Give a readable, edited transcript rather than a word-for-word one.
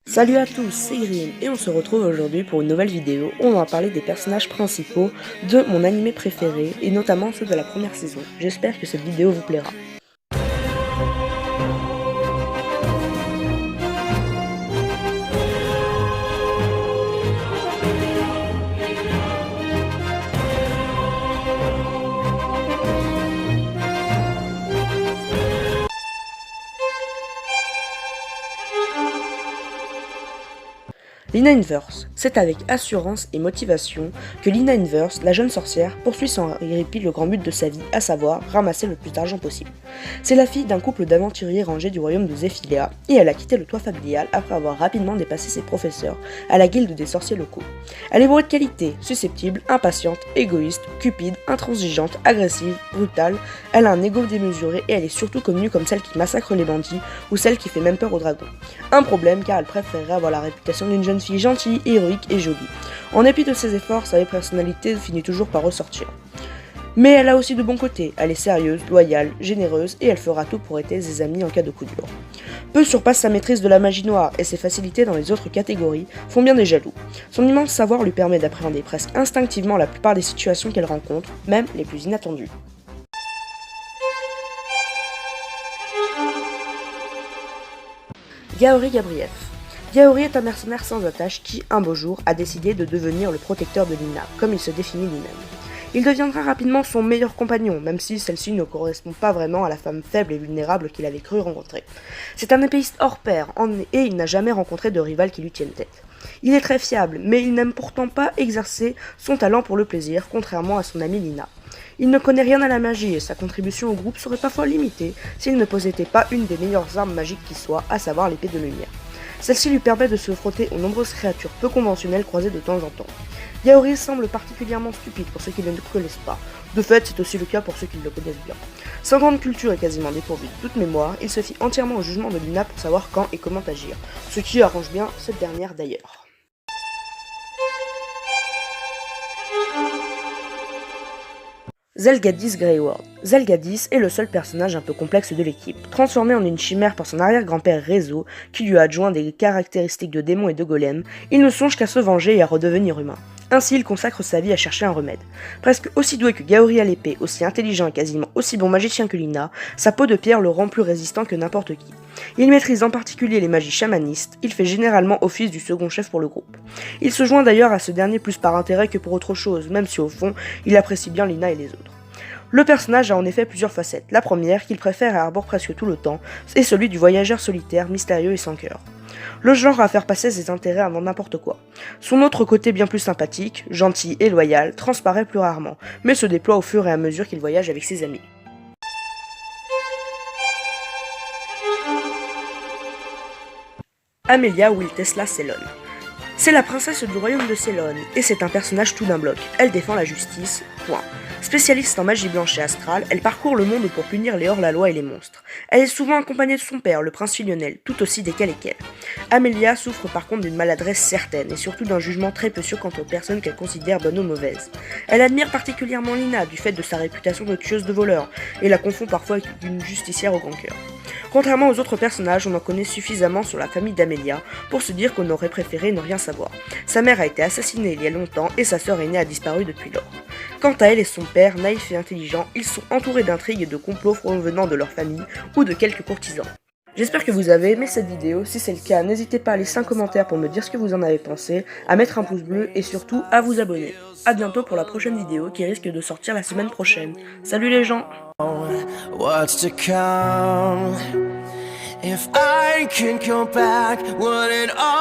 Salut à tous, c'est Green et on se retrouve aujourd'hui pour une nouvelle vidéo où on va parler des personnages principaux de mon animé préféré et notamment ceux de la première saison. J'espère que cette vidéo vous plaira. Lina Inverse, c'est avec assurance et motivation que Lina Inverse, la jeune sorcière, poursuit sans répit le grand but de sa vie, à savoir ramasser le plus d'argent possible. C'est la fille d'un couple d'aventuriers rangés du royaume de Zephylia, et elle a quitté le toit familial après avoir rapidement dépassé ses professeurs à la guilde des sorciers locaux. Elle est bourrée de qualités, susceptible, impatiente, égoïste, cupide, intransigeante, agressive, brutale, elle a un ego démesuré et elle est surtout connue comme celle qui massacre les bandits ou celle qui fait même peur aux dragons. Un problème car elle préférerait avoir la réputation d'une jeune fille gentille, héroïque et jolie. En dépit de ses efforts, sa personnalité finit toujours par ressortir. Mais elle a aussi de bons côtés, elle est sérieuse, loyale, généreuse et elle fera tout pour aider ses amis en cas de coup dur. Peu surpasse sa maîtrise de la magie noire et ses facilités dans les autres catégories font bien des jaloux. Son immense savoir lui permet d'appréhender presque instinctivement la plupart des situations qu'elle rencontre, même les plus inattendues. Gaori Gabrief. Gaori est un mercenaire sans attache qui, un beau jour, a décidé de devenir le protecteur de Lina, comme il se définit lui-même. Il deviendra rapidement son meilleur compagnon, même si celle-ci ne correspond pas vraiment à la femme faible et vulnérable qu'il avait cru rencontrer. C'est un épéiste hors pair, et il n'a jamais rencontré de rival qui lui tienne tête. Il est très fiable, mais il n'aime pourtant pas exercer son talent pour le plaisir, contrairement à son amie Lina. Il ne connaît rien à la magie et sa contribution au groupe serait parfois limitée s'il ne possédait pas une des meilleures armes magiques qui soit, à savoir l'épée de lumière. Celle-ci lui permet de se frotter aux nombreuses créatures peu conventionnelles croisées de temps en temps. Gaori semble particulièrement stupide pour ceux qui ne le connaissent pas. De fait, c'est aussi le cas pour ceux qui le connaissent bien. Sans grande culture et quasiment dépourvu de toute mémoire, il se fie entièrement au jugement de Lina pour savoir quand et comment agir, ce qui arrange bien cette dernière d'ailleurs. Zelgadis Greyward. Zelgadis est le seul personnage un peu complexe de l'équipe. Transformé en une chimère par son arrière-grand-père Rezo, qui lui a adjoint des caractéristiques de démon et de golem, il ne songe qu'à se venger et à redevenir humain. Ainsi, il consacre sa vie à chercher un remède. Presque aussi doué que Gaori à l'épée, aussi intelligent et quasiment aussi bon magicien que Lina, sa peau de pierre le rend plus résistant que n'importe qui. Il maîtrise en particulier les magies chamanistes, il fait généralement office du second chef pour le groupe. Il se joint d'ailleurs à ce dernier plus par intérêt que pour autre chose, même si au fond, il apprécie bien Lina et les autres. Le personnage a en effet plusieurs facettes. La première, qu'il préfère et arbore presque tout le temps, est celui du voyageur solitaire, mystérieux et sans cœur. Le genre à faire passer ses intérêts avant n'importe quoi. Son autre côté bien plus sympathique, gentil et loyal, transparaît plus rarement, mais se déploie au fur et à mesure qu'il voyage avec ses amis. Amelia Will Tesla Célone. C'est la princesse du royaume de Célone, et c'est un personnage tout d'un bloc. Elle défend la justice, point. Spécialiste en magie blanche et astrale, elle parcourt le monde pour punir les hors-la-loi et les monstres. Elle est souvent accompagnée de son père, le prince Lionel, tout aussi décalé qu'elle. Amelia souffre par contre d'une maladresse certaine, et surtout d'un jugement très peu sûr quant aux personnes qu'elle considère bonnes ou mauvaises. Elle admire particulièrement Lina, du fait de sa réputation de tueuse de voleurs, et la confond parfois avec une justicière au grand cœur. Contrairement aux autres personnages, on en connaît suffisamment sur la famille d'Amelia pour se dire qu'on aurait préféré ne rien savoir. Sa mère a été assassinée il y a longtemps et sa sœur aînée a disparu depuis lors. Quant à elle et son père, naïf et intelligent, ils sont entourés d'intrigues et de complots provenant de leur famille ou de quelques courtisans. J'espère que vous avez aimé cette vidéo, si c'est le cas, n'hésitez pas à laisser un commentaire pour me dire ce que vous en avez pensé, à mettre un pouce bleu et surtout à vous abonner. A bientôt pour la prochaine vidéo qui risque de sortir la semaine prochaine. Salut les gens! What's to come? If I can go back, would it all